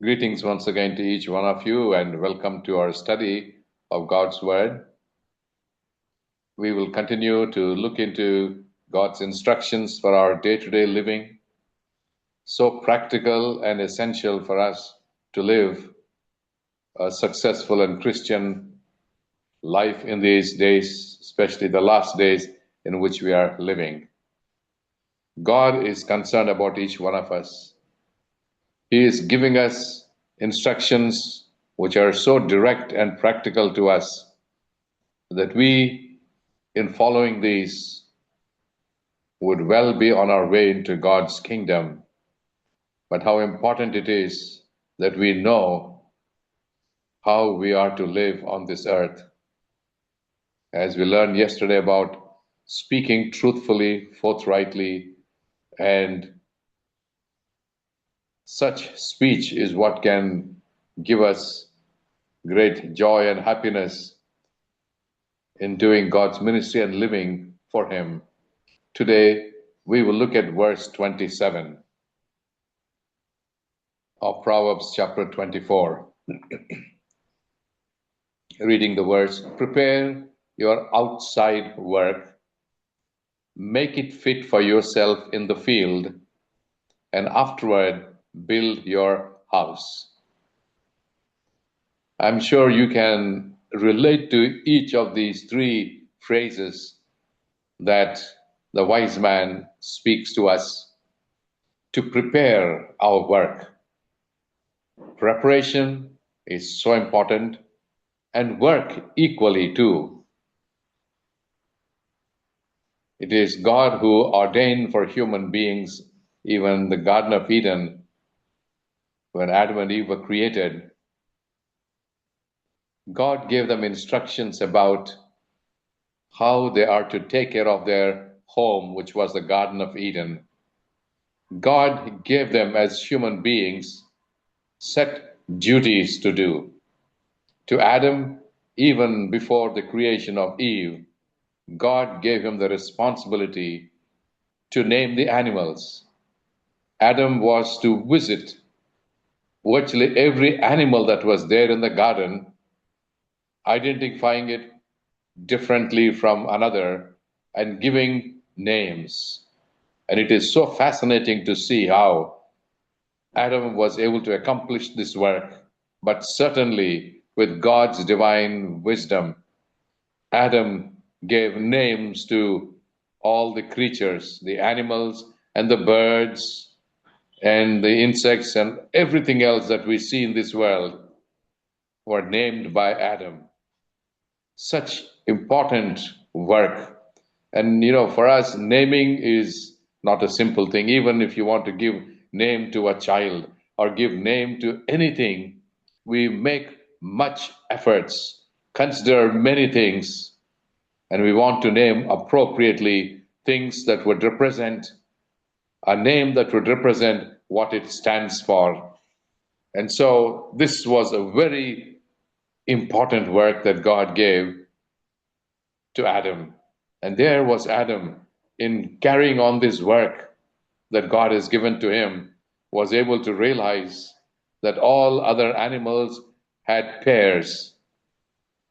Greetings once again to each one of you, and welcome to our study of God's Word. We will continue to look into God's instructions for our day-to-day living, so practical and essential for us to live a successful and Christian life in these days, especially the last days in which we are living. God is concerned about each one of us. He is giving us instructions which are so direct and practical to us that we, in following these, would well be on our way into God's kingdom. But how important it is that we know how we are to live on this earth. As we learned yesterday about speaking truthfully, forthrightly, and such speech is what can give us great joy and happiness in doing God's ministry and living for Him. Today, we will look at verse 27 of Proverbs chapter 24. Reading the verse, prepare your outside work, make it fit for yourself in the field, and afterward build your house. I'm sure you can relate to each of these three phrases that the wise man speaks to us to prepare our work. Preparation is so important, and work equally too. It is God who ordained for human beings, even the Garden of Eden, when Adam and Eve were created, God gave them instructions about how they are to take care of their home, which was the Garden of Eden. God gave them, as human beings, set duties to do. To Adam, even before the creation of Eve, God gave him the responsibility to name the animals. Adam was to visit virtually every animal that was there in the garden, identifying it differently from another and giving names. And it is so fascinating to see how Adam was able to accomplish this work, but certainly with God's divine wisdom, Adam gave names to all the creatures, the animals and the birds and the insects and everything else that we see in this world were named by Adam. Such important work. And for us, naming is not a simple thing. Even if you want to give name to a child or give name to anything, we make much efforts, consider many things, and we want to name appropriately things that would represent a name that would represent what it stands for. And so this was a very important work that God gave to Adam. And there was Adam, in carrying on this work that God has given to him, was able to realize that all other animals had pairs,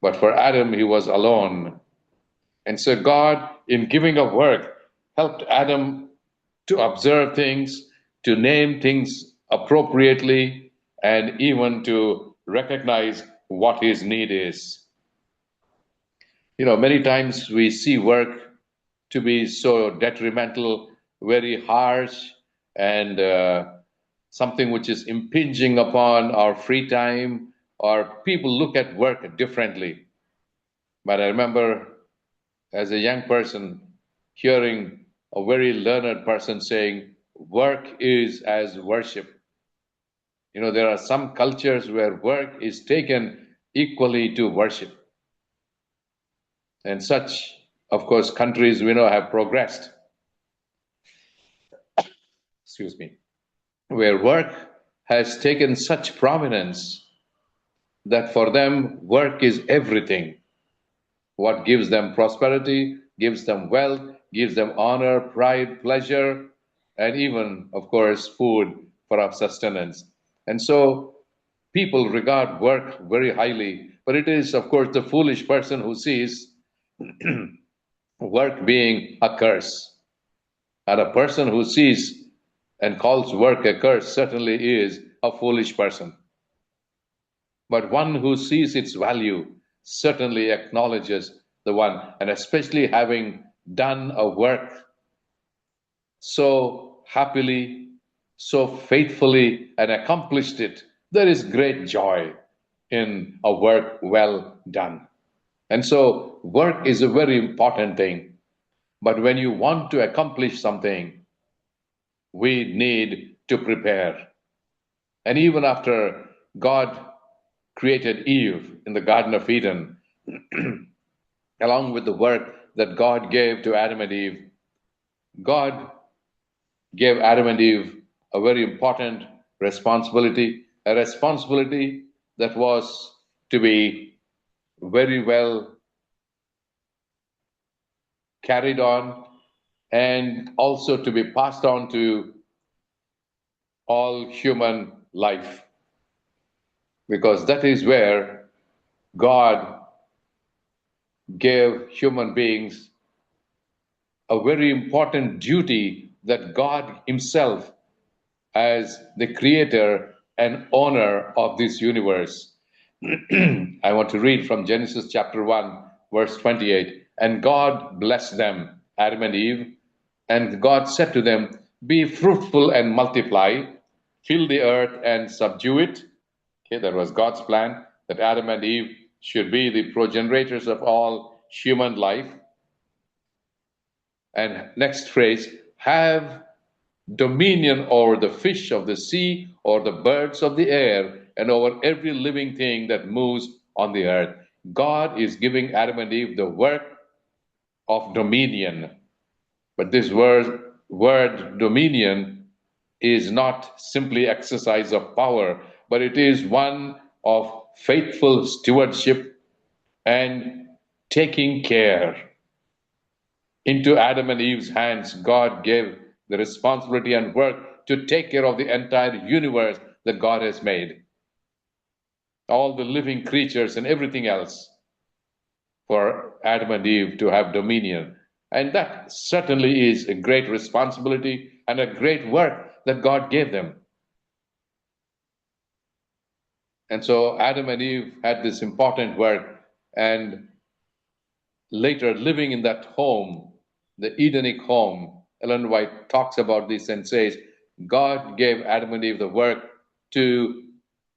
but for Adam, he was alone. And so God, in giving of work, helped Adam to observe things, to name things appropriately, and even to recognize what his need is. Many times we see work to be so detrimental, very harsh, and something which is impinging upon our free time, or people look at work differently. But I remember as a young person hearing a very learned person saying, work is as worship. There are some cultures where work is taken equally to worship. And such, of course, countries we know have progressed. Excuse me. Where work has taken such prominence that for them, work is everything. What gives them prosperity, gives them wealth, gives them honor, pride, pleasure, and even, of course, food for our sustenance. And so people regard work very highly, but it is, of course, the foolish person who sees work being a curse. And a person who sees and calls work a curse certainly is a foolish person. But one who sees its value certainly acknowledges the one, and especially having done a work so happily, so faithfully, and accomplished it, there is great joy in a work well done. And so, work is a very important thing. But when you want to accomplish something, we need to prepare. And even after God created Eve in the Garden of Eden, along with the work that God gave to Adam and Eve, God gave Adam and Eve a very important responsibility, a responsibility that was to be very well carried on and also to be passed on to all human life. Because that is where God gave human beings a very important duty that God Himself, as the creator and owner of this universe. I want to read from Genesis chapter 1, verse 28. And God blessed them, Adam and Eve, and God said to them, be fruitful and multiply, fill the earth and subdue it. Okay, that was God's plan, that Adam and Eve should be the progenitors of all human life. And next phrase, have dominion over the fish of the sea, or the birds of the air, and over every living thing that moves on the earth. God is giving Adam and Eve the work of dominion. But this word dominion is not simply exercise of power, but it is one of faithful stewardship and taking care. Into Adam and Eve's hands, God gave the responsibility and work to take care of the entire universe that God has made. All the living creatures and everything else, for Adam and Eve to have dominion. And that certainly is a great responsibility and a great work that God gave them. And so Adam and Eve had this important work, and later living in that home, the Edenic home, Ellen White talks about this and says, God gave Adam and Eve the work to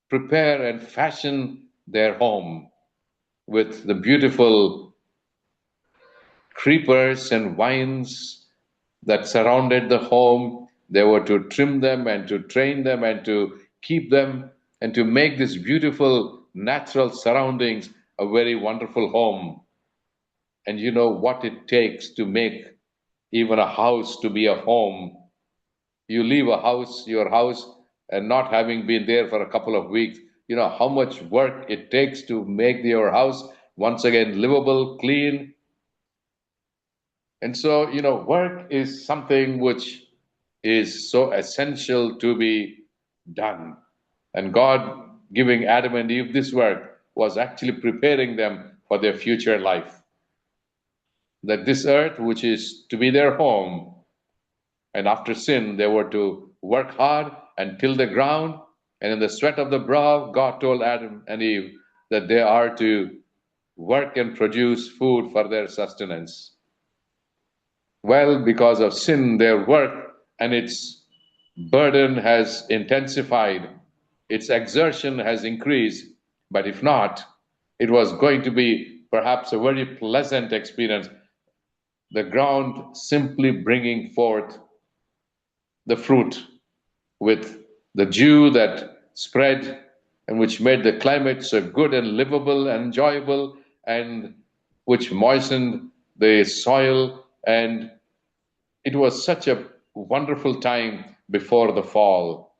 prepare and fashion their home with the beautiful creepers and vines that surrounded the home. They were to trim them and to train them and to keep them and to make this beautiful natural surroundings a very wonderful home. And you know what it takes to make even a house to be a home. You leave your house, and not having been there for a couple of weeks, you know how much work it takes to make your house once again livable, clean. And so, work is something which is so essential to be done. And God giving Adam and Eve this work was actually preparing them for their future life. That this earth, which is to be their home, and after sin, they were to work hard and till the ground, and in the sweat of the brow, God told Adam and Eve that they are to work and produce food for their sustenance. Well, because of sin, their work and its burden has intensified, its exertion has increased, but if not, it was going to be perhaps a very pleasant experience. The ground simply bringing forth the fruit with the dew that spread and which made the climate so good and livable and enjoyable, and which moistened the soil. And it was such a wonderful time before the fall.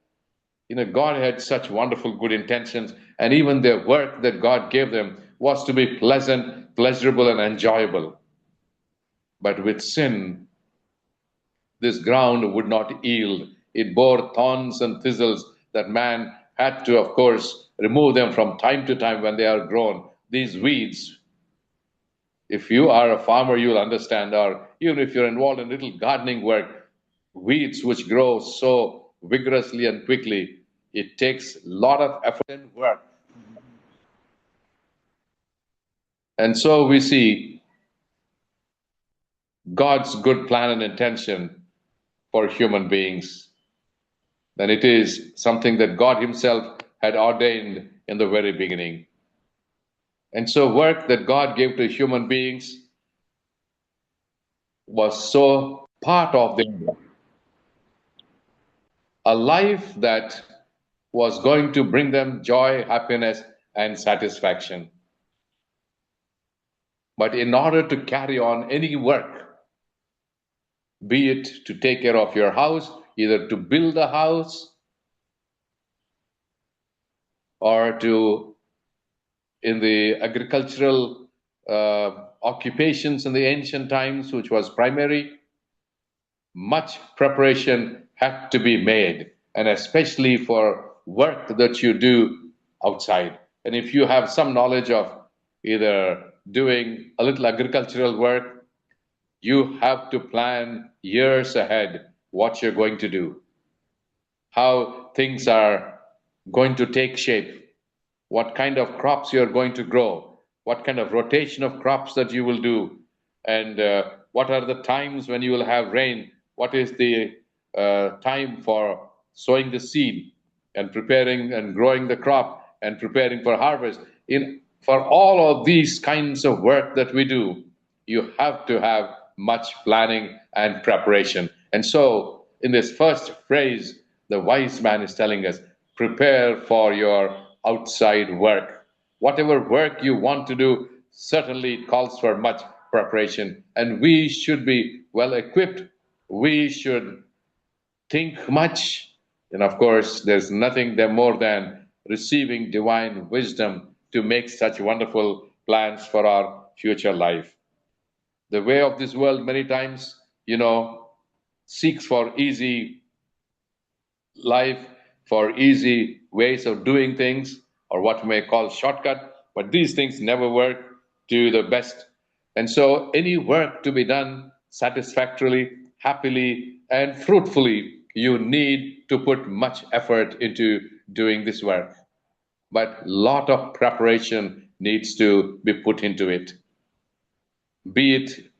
God had such wonderful good intentions, and even their work that God gave them was to be pleasant, pleasurable, and enjoyable. But with sin, this ground would not yield. It bore thorns and thistles that man had to, of course, remove them from time to time when they are grown. These weeds, if you are a farmer, you'll understand, or even if you're involved in little gardening work, weeds which grow so vigorously and quickly, it takes a lot of effort and work. And so we see God's good plan and intention for human beings. And it is something that God Himself had ordained in the very beginning. And so, work that God gave to human beings was so part of them, a life that was going to bring them joy, happiness, and satisfaction. But in order to carry on any work, be it to take care of your house, either to build a house or to, in the agricultural occupations in the ancient times, which was primary, much preparation had to be made, and especially for work that you do outside. And if you have some knowledge of either doing a little agricultural work, you have to plan years ahead what you're going to do, how things are going to take shape, what kind of crops you're going to grow, what kind of rotation of crops that you will do, and what are the times when you will have rain, what is the time for sowing the seed and preparing and growing the crop and preparing for harvest. For all of these kinds of work that we do, you have to have much planning and preparation. And so, in this first phrase, the wise man is telling us, prepare for your outside work. Whatever work you want to do, certainly it calls for much preparation. And we should be well equipped. We should think much. And of course, there's nothing more than receiving divine wisdom to make such wonderful plans for our future life. The way of this world, many times, seeks for easy life, for easy ways of doing things, or what we may call shortcut, but these things never work to the best. And so, any work to be done satisfactorily, happily, and fruitfully, you need to put much effort into doing this work. But a lot of preparation needs to be put into it, be it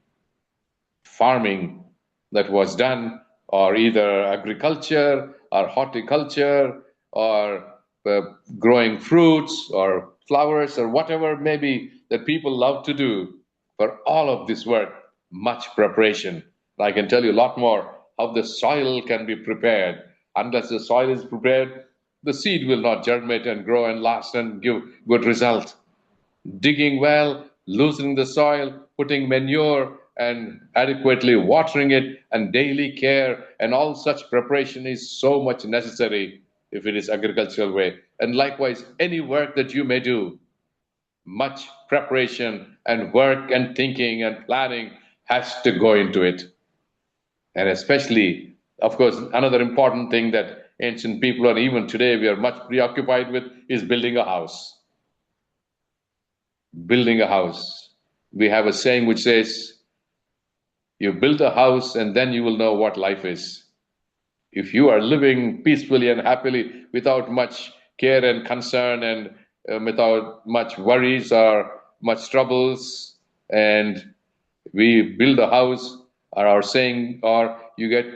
farming that was done, or either agriculture or horticulture, or growing fruits or flowers or whatever maybe that people love to do. For all of this work, much preparation. I can tell you a lot more how the soil can be prepared. Unless the soil is prepared, the seed will not germinate and grow and last and give good result. Digging well, loosening the soil, putting manure, and adequately watering it, and daily care, and all such preparation is so much necessary if it is agricultural way. And likewise, any work that you may do, much preparation and work and thinking and planning has to go into it. And especially, of course, another important thing that ancient people, and even today we are much preoccupied with, is building a house. Building a house. We have a saying which says, you build a house and then you will know what life is. If you are living peacefully and happily without much care and concern, and without much worries or much troubles, and we build a house, or our saying, or you get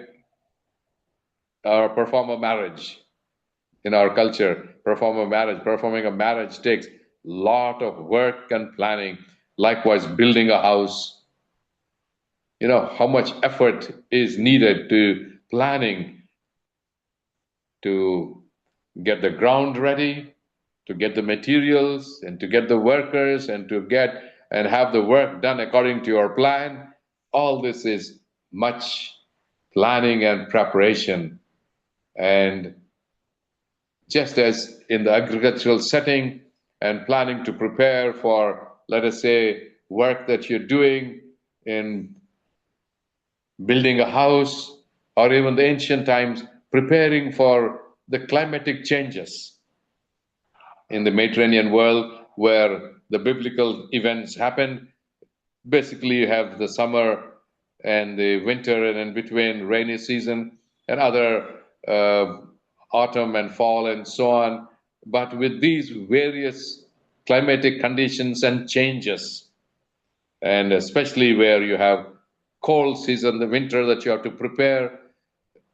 or perform a marriage. In our culture, performing a marriage takes a lot of work and planning. Likewise, building a house, how much effort is needed to planning to get the ground ready, to get the materials, and to get the workers, and to get and have the work done according to your plan. All this is much planning and preparation. And just as in the agricultural setting, and planning to prepare for, let us say, work that you're doing in building a house, or even the ancient times, preparing for the climatic changes. in the Mediterranean world where the biblical events happen. Basically, you have the summer and the winter, and in between rainy season and other autumn and fall and so on. But with these various climatic conditions and changes, and especially where you have cold season, the winter that you have to prepare,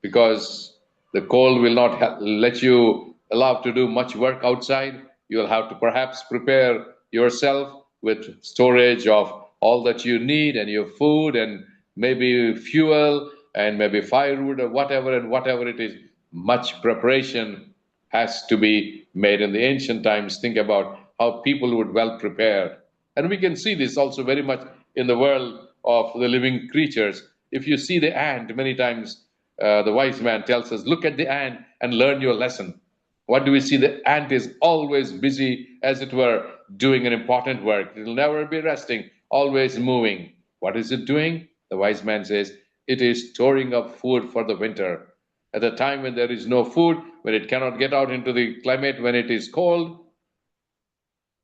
because the cold will not let you allow to do much work outside. You'll have to perhaps prepare yourself with storage of all that you need and your food and maybe fuel and maybe firewood or whatever, and whatever it is, much preparation has to be made. In the ancient times, think about how people would well prepare. And we can see this also very much in the world of the living creatures. If you see the ant, many times the wise man tells us, look at the ant and learn your lesson. What do we see? The ant is always busy, as it were, doing an important work. It will never be resting, always moving. What is it doing? The wise man says, it is storing up food for the winter. At the time when there is no food, when it cannot get out into the climate, when it is cold,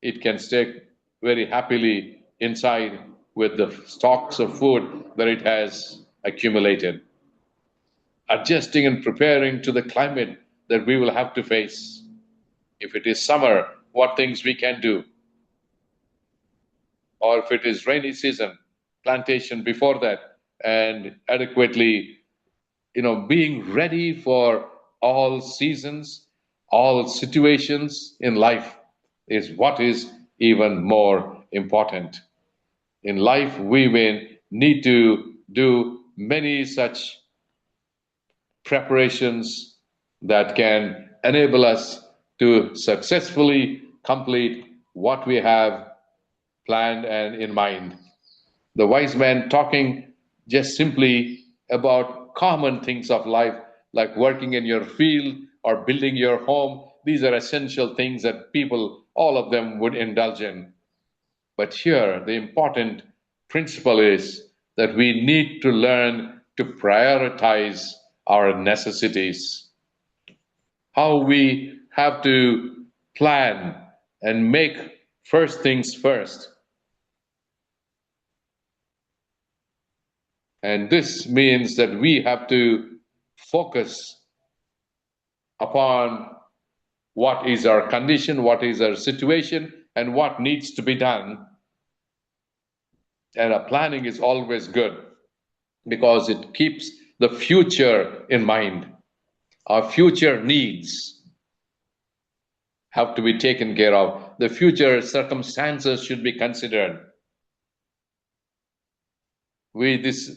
it can stay very happily inside with the stocks of food that it has accumulated, adjusting and preparing to the climate that we will have to face. If it is summer, what things we can do, or if it is rainy season, plantation before that, and adequately, being ready for all seasons, all situations in life is what is even more important. In life, we may need to do many such preparations that can enable us to successfully complete what we have planned and in mind. The wise man talking just simply about common things of life, like working in your field or building your home. These are essential things that people, all of them, would indulge in. But here, the important principle is that we need to learn to prioritize our necessities. How we have to plan and make first things first. And this means that we have to focus upon what is our condition, what is our situation, and what needs to be done. And our planning is always good because it keeps the future in mind. Our future needs have to be taken care of. The future circumstances should be considered. This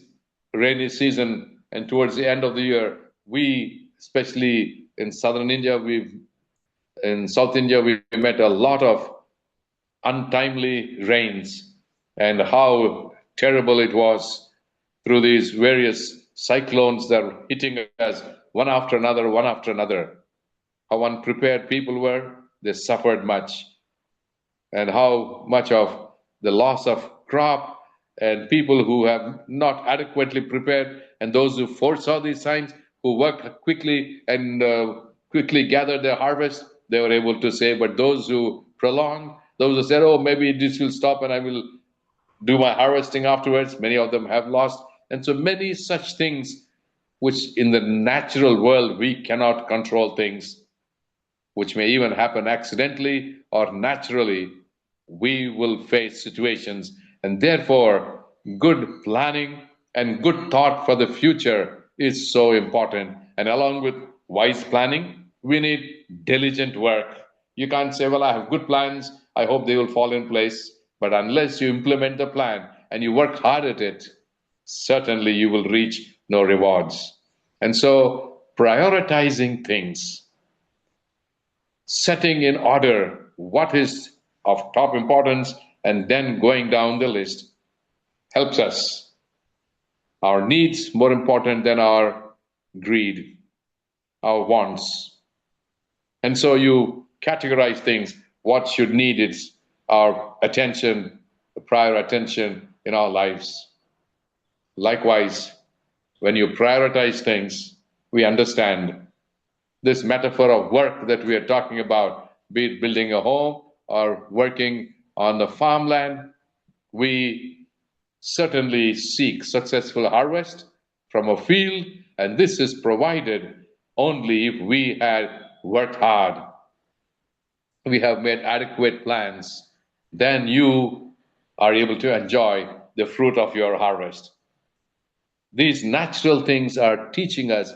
rainy season and towards the end of the year, we, especially in southern India, in South India, we met a lot of untimely rains, and how terrible it was through these various cyclones that were hitting us one after another, one after another. How unprepared people were, they suffered much. And how much of the loss of crop, and people who have not adequately prepared, and those who foresaw these signs, who worked quickly and quickly gathered their harvest, they were able to save. But those who prolonged, those who said, oh, maybe this will stop and I will do my harvesting afterwards, many of them have lost. And so many such things, which in the natural world we cannot control things, which may even happen accidentally or naturally, we will face situations. And therefore, good planning and good thought for the future is so important. And along with wise planning, we need diligent work. You can't say, well, I have good plans, I hope they will fall in place. But unless you implement the plan and you work hard at it, certainly you will reach no rewards. And so prioritizing things, setting in order what is of top importance, and then going down the list helps us. Our needs more important than our greed, our wants. And so you categorize things. What should need its our attention, prior attention in our lives. Likewise, when you prioritize things, we understand this metaphor of work that we are talking about be it building a home or working on the farmland, we certainly seek successful harvest from a field, and this is provided only if we had worked hard, we have made adequate plans, then you are able to enjoy the fruit of your harvest. These natural things are teaching us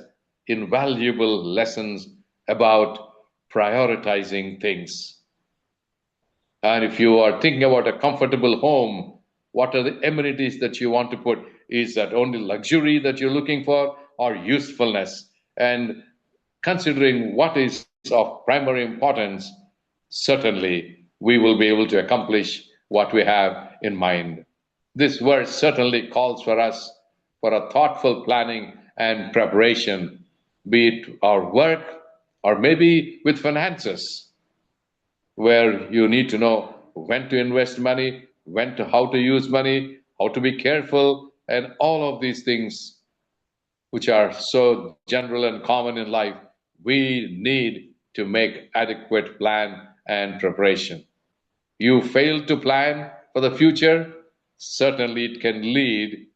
invaluable lessons about prioritizing things. And if you are thinking about a comfortable home, what are the amenities that you want to put? Is that only luxury that you're looking for or usefulness? And considering what is of primary importance, certainly we will be able to accomplish what we have in mind. This verse certainly calls for us for a thoughtful planning and preparation, be it our work or maybe with finances, where you need to know when to invest money, how to use money, how to be careful, and all of these things which are so general and common in life, we need to make adequate plan and preparation. You fail to plan for the future, certainly it can lead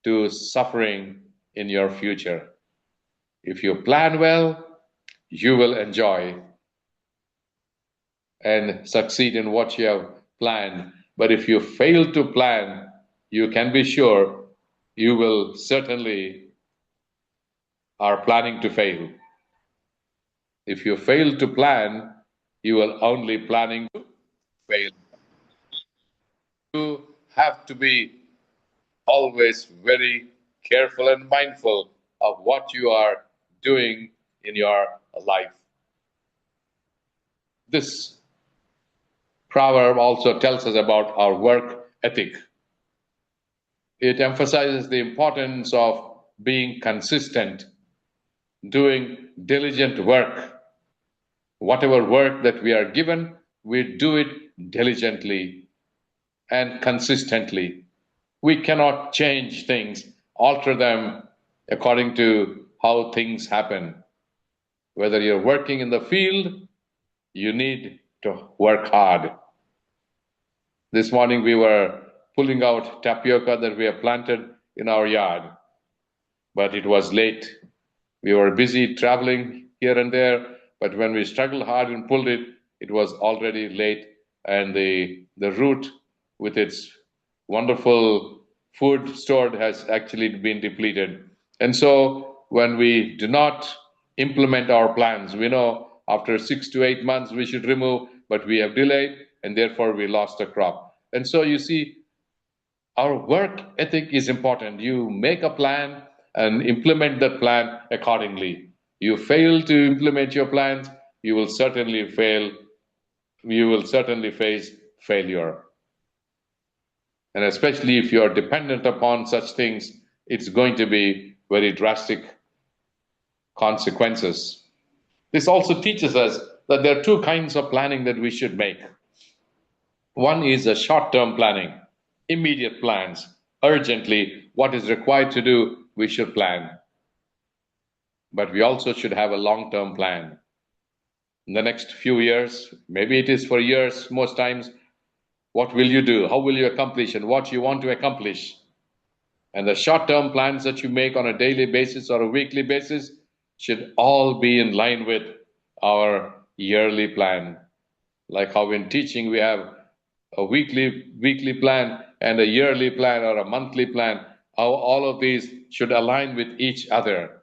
to suffering in your future. If you plan well, you will enjoy and succeed in what you have planned. But if you fail to plan, you can be sure you will certainly are planning to fail. If you fail to plan, you are only planning to fail. You have to be always very careful and mindful of what you are doing in your life. This proverb also tells us about our work ethic. It emphasizes the importance of being consistent, doing diligent work. Whatever work that we are given, we do it diligently and consistently. We cannot change things, alter them according to how things happen. Whether you're working in the field, you need to work hard. This morning we were pulling out tapioca that we have planted in our yard, but it was late. We were busy traveling here and there, but when we struggled hard and pulled it, it was already late, and the root with its wonderful food stored has actually been depleted. And so when we do not implement our plans, we know after 6 to 8 months we should remove, but we have delayed, and therefore we lost a crop. And so you see, our work ethic is important. You make a plan and implement that plan accordingly. You fail to implement your plans, you will certainly fail. You will certainly face failure. And especially if you are dependent upon such things, it's going to be very drastic consequences. This also teaches us that there are two kinds of planning that we should make. One is a short-term planning, immediate plans. Urgently, what is required to do, we should plan. But we also should have a long-term plan. In the next few years, maybe it is for years most times, what will you do? How will you accomplish and what you want to accomplish? And the short-term plans that you make on a daily basis or a weekly basis should all be in line with our yearly plan. Like how in teaching we have a weekly plan and a yearly plan or a monthly plan, how all of these should align with each other.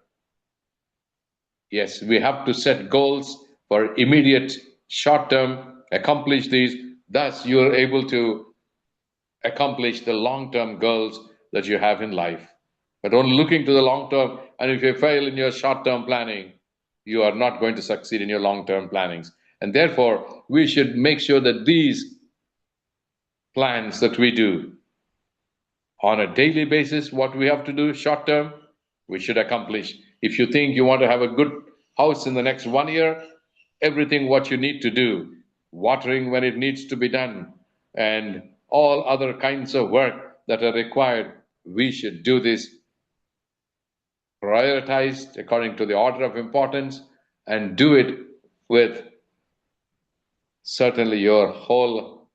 Yes, we have to set goals for immediate short term, accomplish these, thus you are able to accomplish the long term goals that you have in life. But only looking to the long term, and if you fail in your short term planning, you are not going to succeed in your long term plannings. And therefore, we should make sure that these plans that we do on a daily basis, what we have to do short term, we should accomplish. If you think you want to have a good house in the next 1 year, everything what you need to do, watering when it needs to be done, and all other kinds of work that are required, we should do this prioritized according to the order of importance and do it with certainly your whole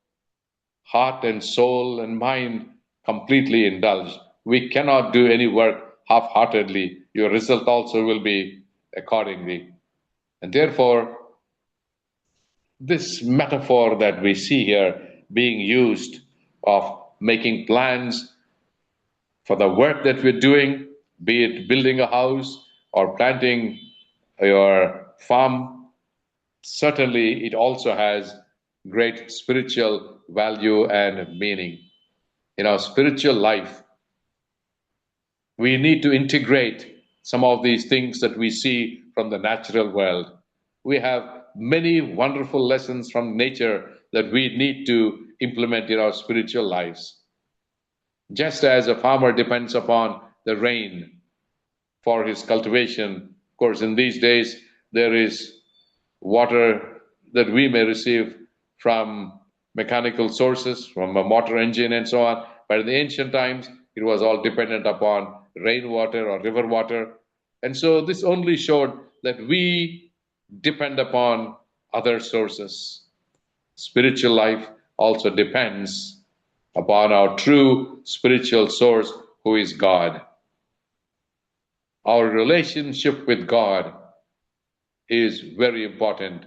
heart and soul and mind completely indulged. We cannot do any work half-heartedly. Your result also will be accordingly. And therefore, this metaphor that we see here being used of making plans for the work that we're doing, be it building a house or planting your farm, certainly it also has great spiritual value and meaning. In our spiritual life, we need to integrate some of these things that we see from the natural world. We have many wonderful lessons from nature that we need to implement in our spiritual lives. Just as a farmer depends upon the rain for his cultivation, of course, in these days, there is water that we may receive from mechanical sources, from a motor engine and so on. But in the ancient times, it was all dependent upon rainwater or river water. And so this only showed that we depend upon other sources. Spiritual life also depends upon our true spiritual source, who is God. Our relationship with God is very important,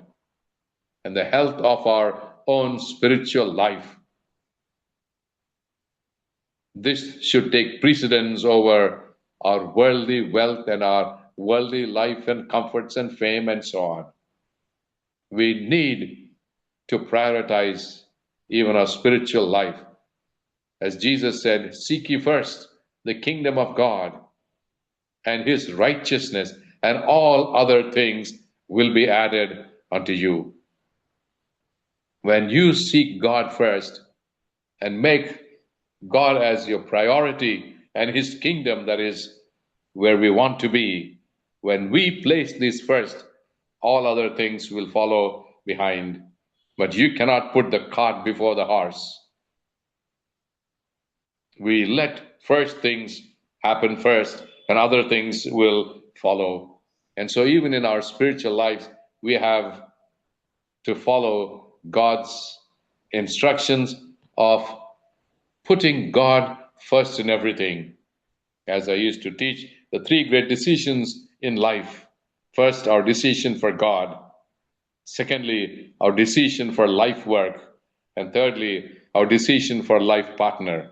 and the health of our own spiritual life. This should take precedence over our worldly wealth and our worldly life and comforts and fame and so on. We need to prioritize even our spiritual life. As Jesus said, seek ye first the kingdom of God and his righteousness, and all other things will be added unto you. When you seek God first and make God as your priority and his kingdom, that is where we want to be, when we place this first, all other things will follow behind. But you cannot put the cart before the horse. We let first things happen first, and other things will follow. And so even in our spiritual life, we have to follow God's instructions of putting God first in everything. As I used to teach, the three great decisions in life. First, our decision for God. Secondly, our decision for life work. And thirdly, our decision for life partner.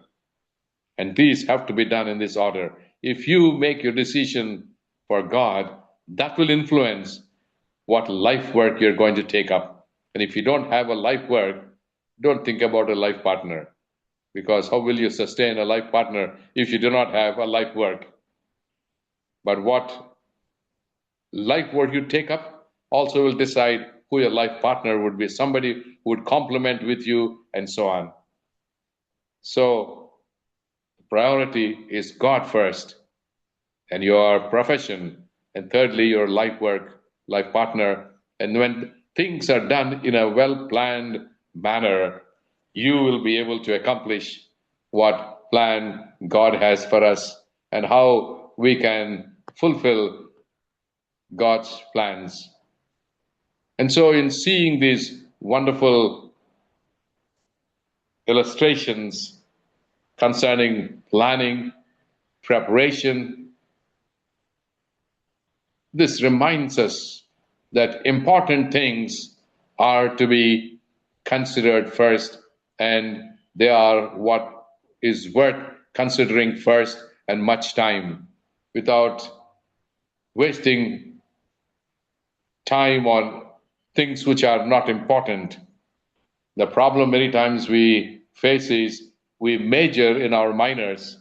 And these have to be done in this order. If you make your decision for God, that will influence what life work you're going to take up. And if you don't have a life work, don't think about a life partner. Because how will you sustain a life partner if you do not have a life work? But what life work you take up also will decide who your life partner would be, somebody who would complement with you, and so on. So priority is God first, and your profession, and thirdly, your life work, life partner. And when things are done in a well-planned manner, you will be able to accomplish what plan God has for us and how we can fulfill God's plans. And so in seeing these wonderful illustrations concerning planning, preparation, this reminds us that important things are to be considered first, and they are what is worth considering first, and much time, without wasting time on things which are not important. The problem many times we face is we major in our minors,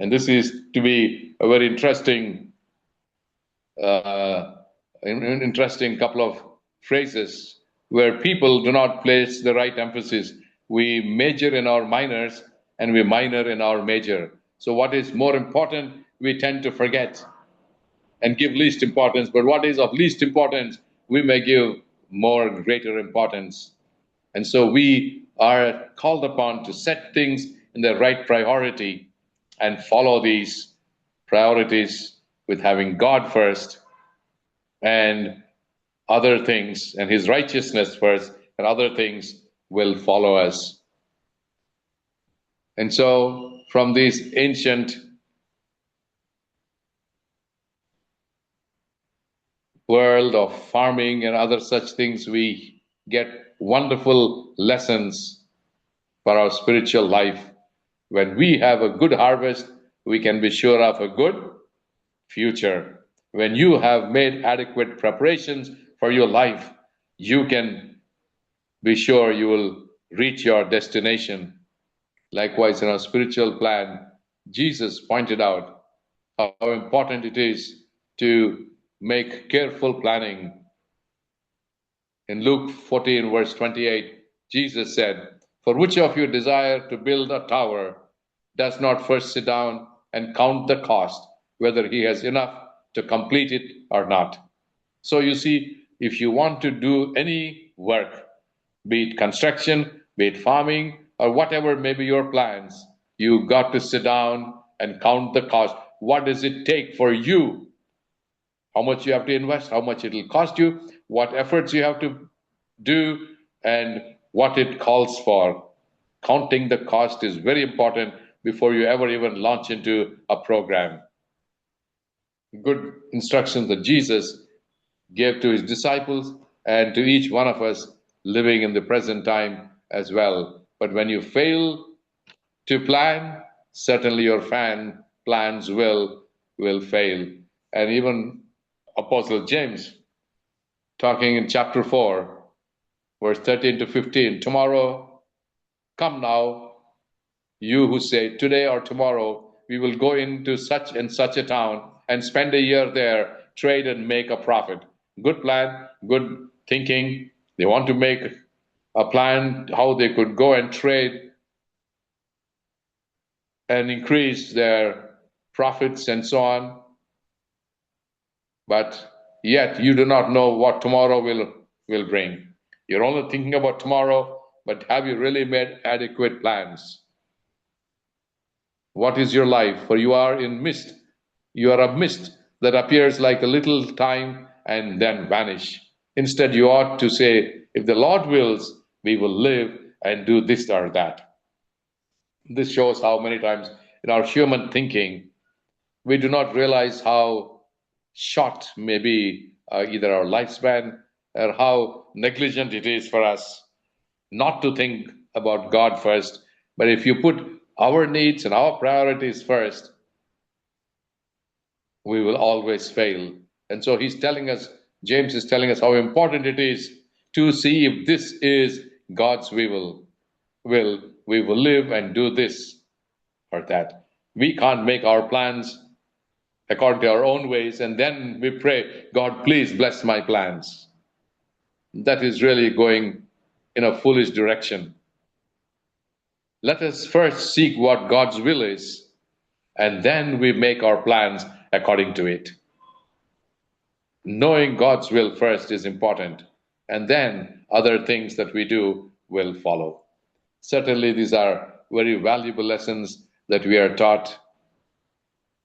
and this is to be a very interesting couple of phrases where people do not place the right emphasis. We major in our minors and we minor in our major. So what is more important, we tend to forget and give least importance. But what is of least importance, we may give more greater importance. And so we are called upon to set things in the right priority and follow these priorities with having God first and other things and his righteousness first, and other things will follow us. And so, from these ancient world of farming and other such things, we get wonderful lessons for our spiritual life. When we have a good harvest, we can be sure of a good future. When you have made adequate preparations for your life, you can be sure you will reach your destination. Likewise, in our spiritual plan, Jesus pointed out how important it is to make careful planning. In Luke 14, verse 28, Jesus said, "For which of you desire to build a tower does not first sit down and count the cost, whether he has enough to complete it or not?" So you see, if you want to do any work, be it construction, be it farming, or whatever may be your plans, you got to sit down and count the cost. What does it take for you? How much you have to invest, how much it will cost you, what efforts you have to do, and what it calls for. Counting the cost is very important before you ever even launch into a program. Good instructions that Jesus gave to his disciples and to each one of us living in the present time as well. But when you fail to plan, certainly your plans will fail. And even Apostle James, talking in chapter 4, verse 13 to 15, "Tomorrow, come now, you who say, today or tomorrow, we will go into such and such a town and spend a year there, trade and make a profit." Good plan, good thinking. They want to make a plan how they could go and trade and increase their profits and so on. But yet you do not know what tomorrow will bring. You're only thinking about tomorrow, but have you really made adequate plans? What is your life? For you are in mist. You are a mist that appears like a little time and then vanish. Instead, you ought to say, if the Lord wills, we will live and do this or that. This shows how many times in our human thinking, we do not realize how short may be either our lifespan or how negligent it is for us not to think about God first. But if you put our needs and our priorities first, we will always fail. And so he's telling us, James is telling us how important it is to see if this is God's will. We will live and do this or that. We can't make our plans according to our own ways, and then we pray, God, please bless my plans. That is really going in a foolish direction. Let us first seek what God's will is, and then we make our plans according to it. Knowing God's will first is important, and then other things that we do will follow. Certainly, these are very valuable lessons that we are taught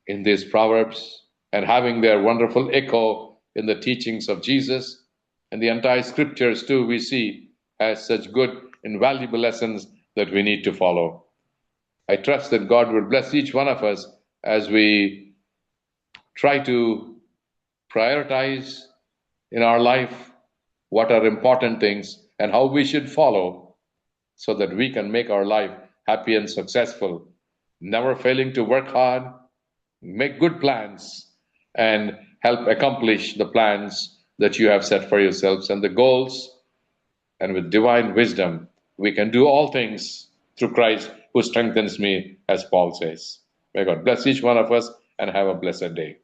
in these Proverbs, and having their wonderful echo in the teachings of Jesus. And the entire scriptures, too, we see has such good and valuable lessons that we need to follow. I trust that God will bless each one of us as we try to prioritize in our life what are important things and how we should follow so that we can make our life happy and successful, never failing to work hard, make good plans, and help accomplish the plans that you have set for yourselves and the goals. And with divine wisdom, we can do all things through Christ who strengthens me, as Paul says. May God bless each one of us and have a blessed day.